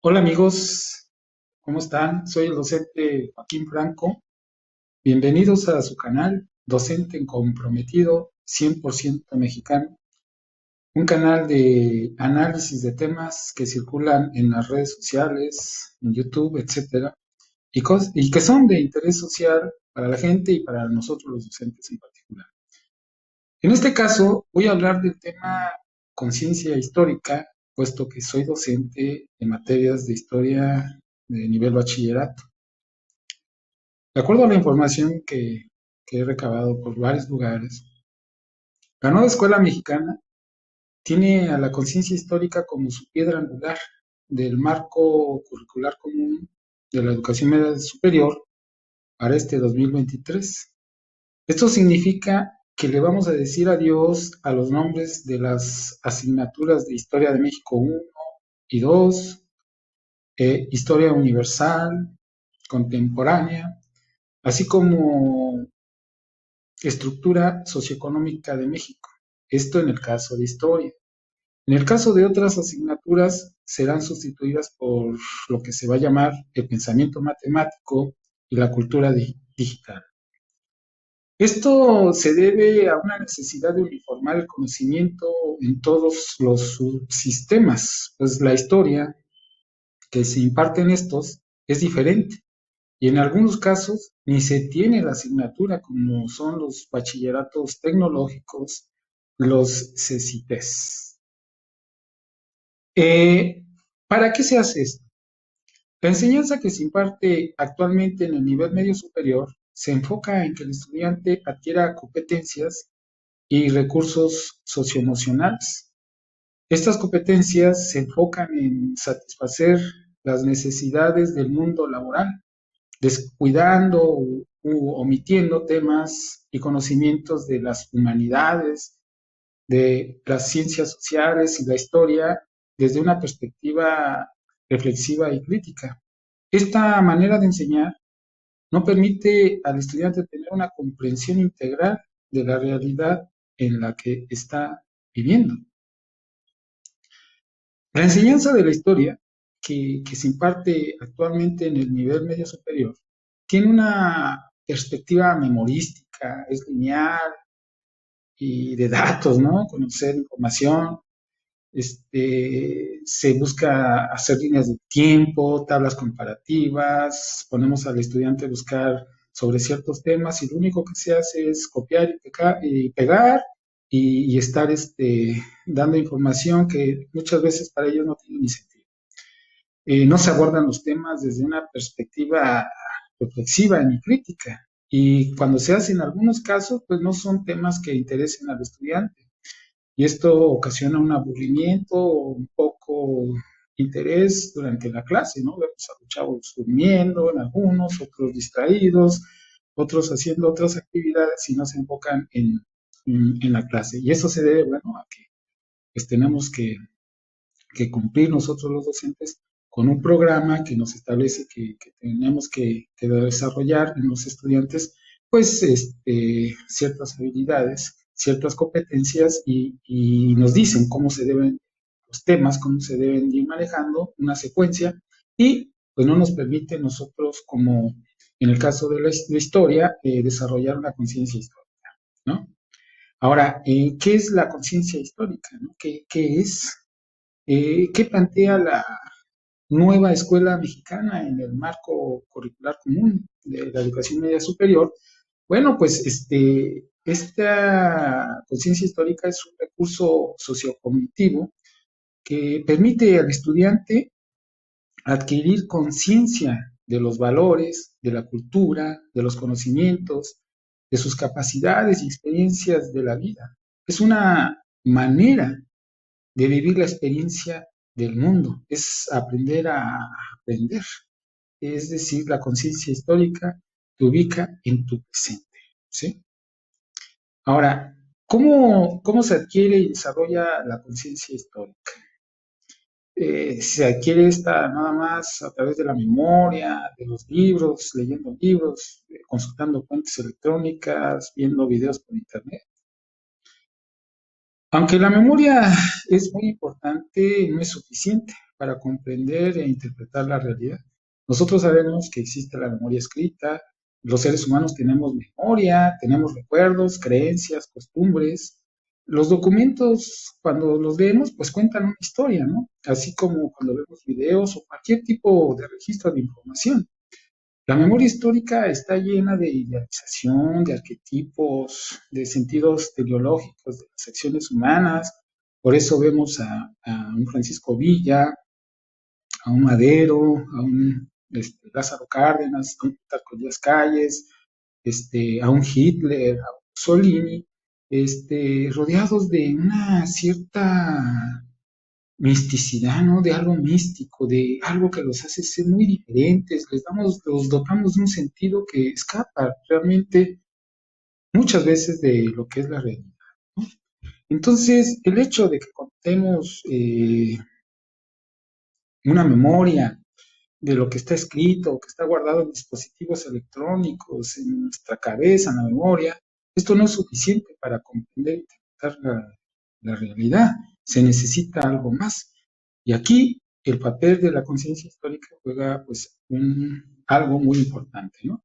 Hola amigos, ¿cómo están? Soy el docente Joaquín Franco. Bienvenidos a su canal, Docente Comprometido 100% Mexicano, un canal de análisis de temas que circulan en las redes sociales, en YouTube, etcétera, y que son de interés social para la gente y para nosotros los docentes en particular. En este caso, voy a hablar del tema conciencia histórica, puesto que soy docente de materias de historia de nivel bachillerato. De acuerdo a la información que he recabado por varios lugares, la nueva escuela mexicana tiene a la conciencia histórica como su piedra angular del marco curricular común de la educación media superior para este 2023. Esto significa que le vamos a decir adiós a los nombres de las asignaturas de Historia de México 1 y 2, Historia Universal, Contemporánea, así como estructura socioeconómica de México. Esto en el caso de historia. En el caso de otras asignaturas serán sustituidas por lo que se va a llamar el pensamiento matemático y la cultura digital. Esto se debe a una necesidad de uniformar el conocimiento en todos los subsistemas, pues la historia que se imparte en estos es diferente y en algunos casos ni se tiene la asignatura como son los bachilleratos tecnológicos, los CECITES. ¿Para qué se hace esto? La enseñanza que se imparte actualmente en el nivel medio superior se enfoca en que el estudiante adquiera competencias y recursos socioemocionales. Estas competencias se enfocan en satisfacer las necesidades del mundo laboral, descuidando u omitiendo temas y conocimientos de las humanidades, de las ciencias sociales y la historia desde una perspectiva reflexiva y crítica. Esta manera de enseñar no permite al estudiante tener una comprensión integral de la realidad en la que está viviendo. La enseñanza de la historia que se imparte actualmente en el nivel medio superior tiene una perspectiva memorística, es lineal y de datos, ¿no? Conocer información, se busca hacer líneas de tiempo, tablas comparativas, ponemos al estudiante a buscar sobre ciertos temas y lo único que se hace es copiar y pegar y estar dando información que muchas veces para ellos no tiene ni sentido. No se abordan los temas desde una perspectiva reflexiva ni crítica. Y cuando se hace en algunos casos, pues no son temas que interesen al estudiante. Y esto ocasiona un aburrimiento o un poco interés durante la clase, ¿no? Vemos a los chavos durmiendo en algunos, otros distraídos, otros haciendo otras actividades y no se enfocan en la clase. Y eso se debe, bueno, a que pues tenemos que cumplir nosotros los docentes con un programa que nos establece que tenemos que desarrollar en los estudiantes, pues, ciertas habilidades, ciertas competencias y nos dicen cómo se deben los temas, cómo se deben ir manejando, una secuencia, y pues no nos permite nosotros, como en el caso de la historia, desarrollar una conciencia histórica, ¿no? Ahora, ¿qué es la conciencia histórica? ¿No? ¿Qué es? ¿Qué plantea la nueva escuela mexicana en el marco curricular común de la educación media superior? Bueno, pues esta conciencia histórica es un recurso sociocognitivo que permite al estudiante adquirir conciencia de los valores, de la cultura, de los conocimientos, de sus capacidades y experiencias de la vida. Es una manera de vivir la experiencia del mundo, es aprender a aprender, es decir, la conciencia histórica te ubica en tu presente, ¿sí? Ahora, ¿cómo se adquiere y desarrolla la conciencia histórica? Se adquiere esta nada más a través de la memoria, de los libros, leyendo libros, consultando fuentes electrónicas, viendo videos por internet. Aunque la memoria es muy importante, no es suficiente. para comprender e interpretar la realidad. Nosotros sabemos que existe la memoria escrita, los seres humanos tenemos memoria, tenemos recuerdos, creencias, costumbres. Los documentos, cuando los leemos, pues cuentan una historia, ¿no? Así como cuando vemos videos o cualquier tipo de registro de información. La memoria histórica está llena de idealización, de arquetipos, de sentidos teleológicos de las acciones humanas. Por eso vemos a un Francisco Villa, a un Madero, a un Lázaro Cárdenas, a un Plutarco Díaz Calles, a un Hitler, a un Mussolini, rodeados de una cierta misticidad, ¿no? De algo místico, de algo que los hace ser muy diferentes, los dotamos de un sentido que escapa realmente muchas veces de lo que es la realidad, ¿no? Entonces, el hecho de que contemos una memoria de lo que está escrito, que está guardado en dispositivos electrónicos, en nuestra cabeza, en la memoria, esto no es suficiente para comprender y interpretar la realidad. Se necesita algo más. Y aquí el papel de la conciencia histórica juega pues algo muy importante, ¿no?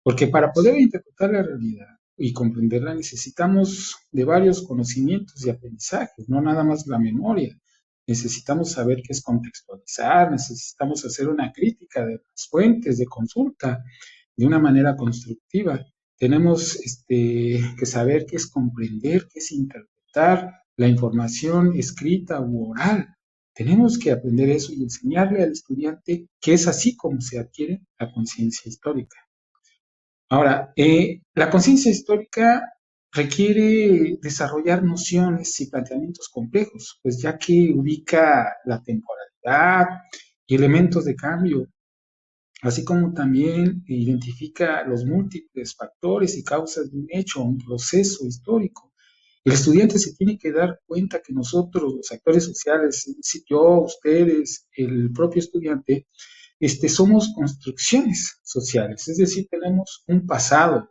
Porque para poder interpretar la realidad y comprenderla necesitamos de varios conocimientos y aprendizajes, no nada más la memoria. Necesitamos saber qué es contextualizar, necesitamos hacer una crítica de las fuentes de consulta de una manera constructiva. Tenemos que saber qué es comprender, qué es interpretar la información escrita u oral. Tenemos que aprender eso y enseñarle al estudiante que es así como se adquiere la conciencia histórica. Ahora, la conciencia histórica requiere desarrollar nociones y planteamientos complejos, pues ya que ubica la temporalidad y elementos de cambio, así como también identifica los múltiples factores y causas de un hecho, un proceso histórico. El estudiante se tiene que dar cuenta que nosotros, los actores sociales, es decir, yo, ustedes, el propio estudiante, somos construcciones sociales, es decir, tenemos un pasado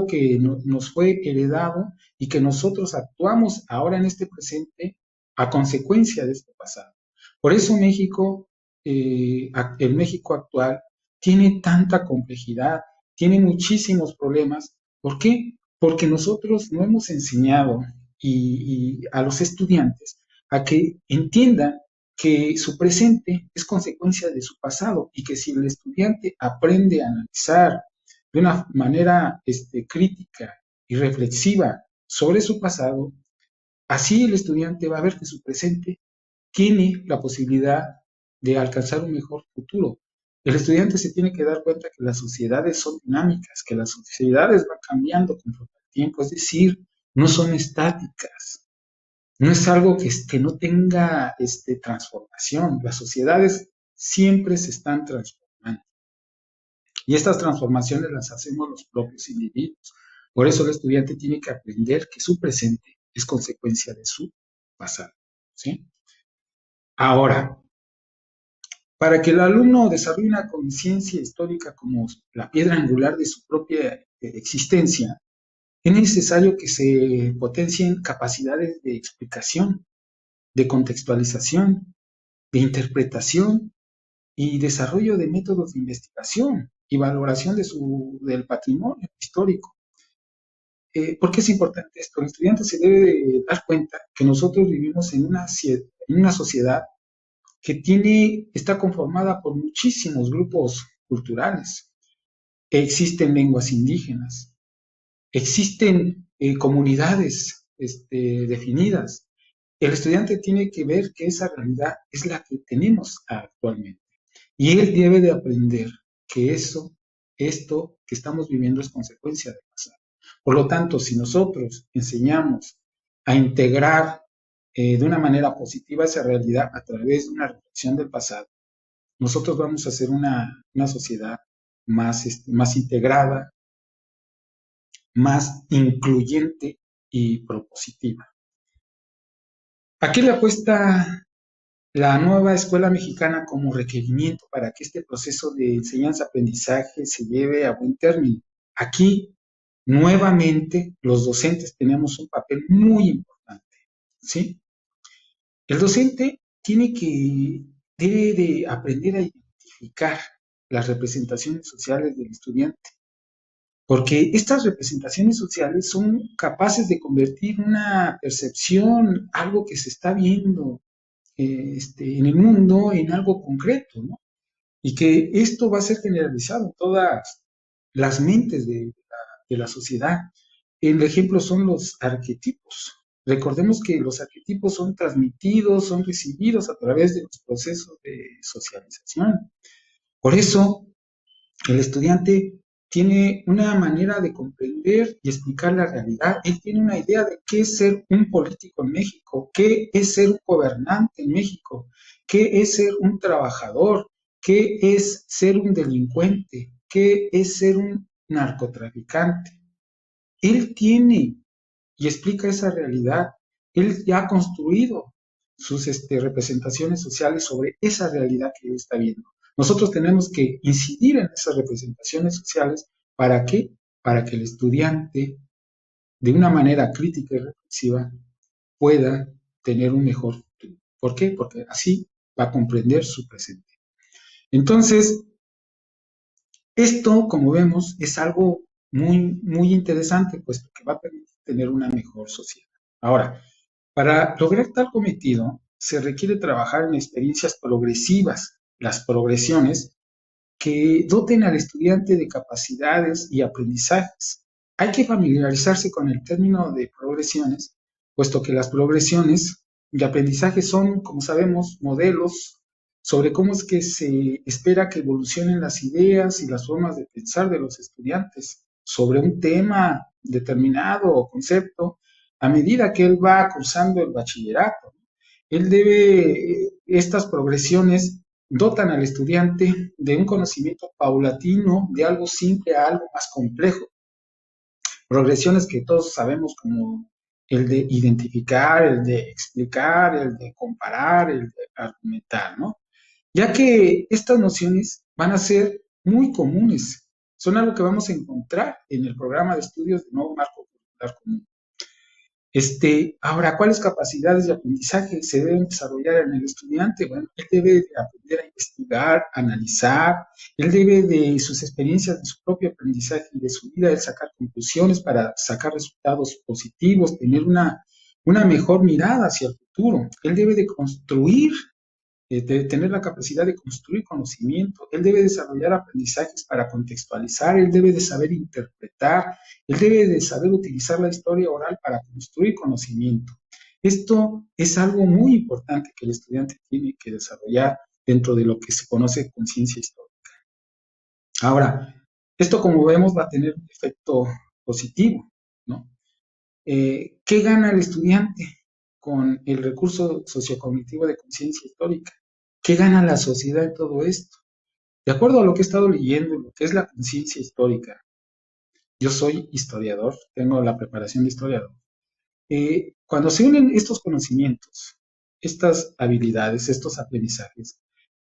que nos fue heredado y que nosotros actuamos ahora en este presente a consecuencia de este pasado. Por eso México, el México actual, tiene tanta complejidad, tiene muchísimos problemas. ¿Por qué? Porque nosotros no hemos enseñado y a los estudiantes a que entiendan que su presente es consecuencia de su pasado y que si el estudiante aprende a analizar de una manera crítica y reflexiva sobre su pasado, así el estudiante va a ver que su presente tiene la posibilidad de alcanzar un mejor futuro. El estudiante se tiene que dar cuenta que las sociedades son dinámicas, que las sociedades van cambiando conforme el tiempo, es decir, no son estáticas. No es algo que no tenga transformación. Las sociedades siempre se están transformando. Y estas transformaciones las hacemos los propios individuos. Por eso el estudiante tiene que aprender que su presente es consecuencia de su pasado, ¿sí? Ahora, para que el alumno desarrolle una conciencia histórica como la piedra angular de su propia existencia, es necesario que se potencien capacidades de explicación, de contextualización, de interpretación y desarrollo de métodos de investigación y valoración del patrimonio histórico. ¿Por qué es importante esto? El estudiante se debe de dar cuenta que nosotros vivimos en una sociedad que está conformada por muchísimos grupos culturales. Existen lenguas indígenas, existen comunidades definidas. El estudiante tiene que ver que esa realidad es la que tenemos actualmente. Y él debe de aprender que esto que estamos viviendo es consecuencia del pasado. Por lo tanto, si nosotros enseñamos a integrar de una manera positiva esa realidad a través de una reflexión del pasado, nosotros vamos a ser una sociedad más integrada, más incluyente y propositiva. ¿A qué le apuesta la nueva escuela mexicana como requerimiento para que este proceso de enseñanza-aprendizaje se lleve a buen término? Aquí, nuevamente, los docentes tenemos un papel muy importante, ¿sí? El docente debe de aprender a identificar las representaciones sociales del estudiante, porque estas representaciones sociales son capaces de convertir una percepción, algo que se está viendo en el mundo, en algo concreto, ¿no? Y que esto va a ser generalizado en todas las mentes de la sociedad. El ejemplo son los arquetipos. Recordemos que los arquetipos son transmitidos, son recibidos a través de los procesos de socialización. Por eso, el estudiante tiene una manera de comprender y explicar la realidad. Él tiene una idea de qué es ser un político en México, qué es ser un gobernante en México, qué es ser un trabajador, qué es ser un delincuente, qué es ser un narcotraficante. Él tiene y explica esa realidad. Él ya ha construido sus representaciones sociales sobre esa realidad que él está viendo. Nosotros tenemos que incidir en esas representaciones sociales. ¿Para qué? Para que el estudiante, de una manera crítica y reflexiva, pueda tener un mejor futuro. ¿Por qué? Porque así va a comprender su presente. Entonces, esto, como vemos, es algo muy, muy interesante, puesto que va a permitir tener una mejor sociedad. Ahora, para lograr tal cometido, se requiere trabajar en experiencias progresivas, las progresiones, que doten al estudiante de capacidades y aprendizajes. Hay que familiarizarse con el término de progresiones, puesto que las progresiones de aprendizaje son, como sabemos, modelos sobre cómo es que se espera que evolucionen las ideas y las formas de pensar de los estudiantes sobre un tema determinado o concepto a medida que él va cursando el bachillerato. Estas progresiones dotan al estudiante de un conocimiento paulatino de algo simple a algo más complejo. Progresiones que todos sabemos como el de identificar, el de explicar, el de comparar, el de argumentar, ¿no? Ya que estas nociones van a ser muy comunes, son algo que vamos a encontrar en el programa de estudios de nuevo marco curricular común. Ahora, ¿cuáles capacidades de aprendizaje se deben desarrollar en el estudiante? Bueno, él debe de aprender a investigar, analizar, él debe de sus experiencias, de su propio aprendizaje y de su vida, de sacar conclusiones para sacar resultados positivos, tener una mejor mirada hacia el futuro. Él debe de construir, de tener la capacidad de construir conocimiento, él debe desarrollar aprendizajes para contextualizar, él debe de saber interpretar, él debe de saber utilizar la historia oral para construir conocimiento. Esto es algo muy importante que el estudiante tiene que desarrollar dentro de lo que se conoce conciencia histórica. Ahora, esto como vemos va a tener un efecto positivo, ¿no? ¿Qué gana el estudiante con el recurso sociocognitivo de conciencia histórica? ¿Qué gana la sociedad en todo esto? De acuerdo a lo que he estado leyendo, lo que es la conciencia histórica, yo soy historiador, tengo la preparación de historiador. Cuando se unen estos conocimientos, estas habilidades, estos aprendizajes,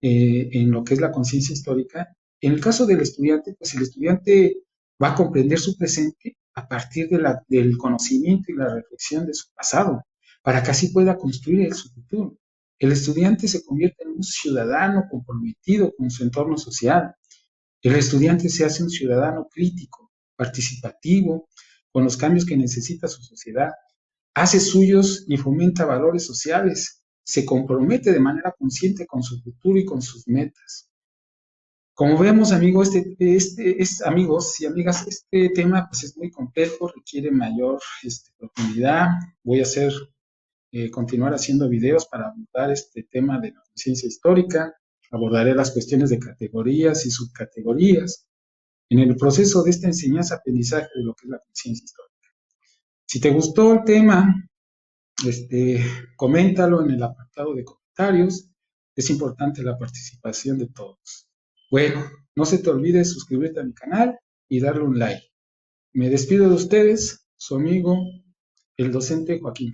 en lo que es la conciencia histórica, en el caso del estudiante, pues el estudiante va a comprender su presente a partir del conocimiento y la reflexión de su pasado, para que así pueda construir su futuro. El estudiante se convierte en un ciudadano comprometido con su entorno social. El estudiante se hace un ciudadano crítico, participativo, con los cambios que necesita su sociedad, hace suyos y fomenta valores sociales, se compromete de manera consciente con su futuro y con sus metas. Como vemos, amigos, amigos y amigas, este tema pues, es muy complejo, requiere mayor profundidad. Voy a continuar haciendo videos para abordar este tema de la conciencia histórica. Abordaré las cuestiones de categorías y subcategorías en el proceso de esta enseñanza-aprendizaje de lo que es la conciencia histórica. Si te gustó el tema, coméntalo en el apartado de comentarios. Es importante la participación de todos. Bueno, no se te olvide suscribirte a mi canal y darle un like. Me despido de ustedes, su amigo, el docente Joaquín.